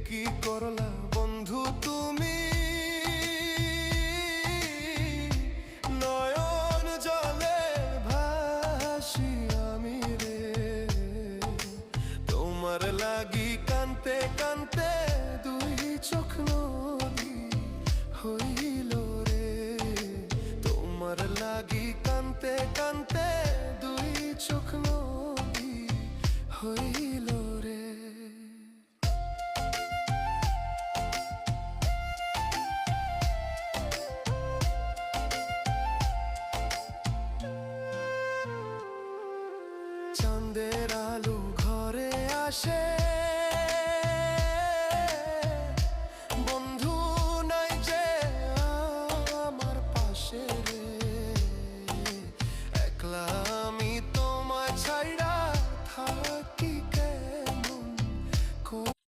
কি করলা বন্ধু তুমি, নয়ন জলে ভাসি আমি রে। তোমার লাগি কানতে কানতে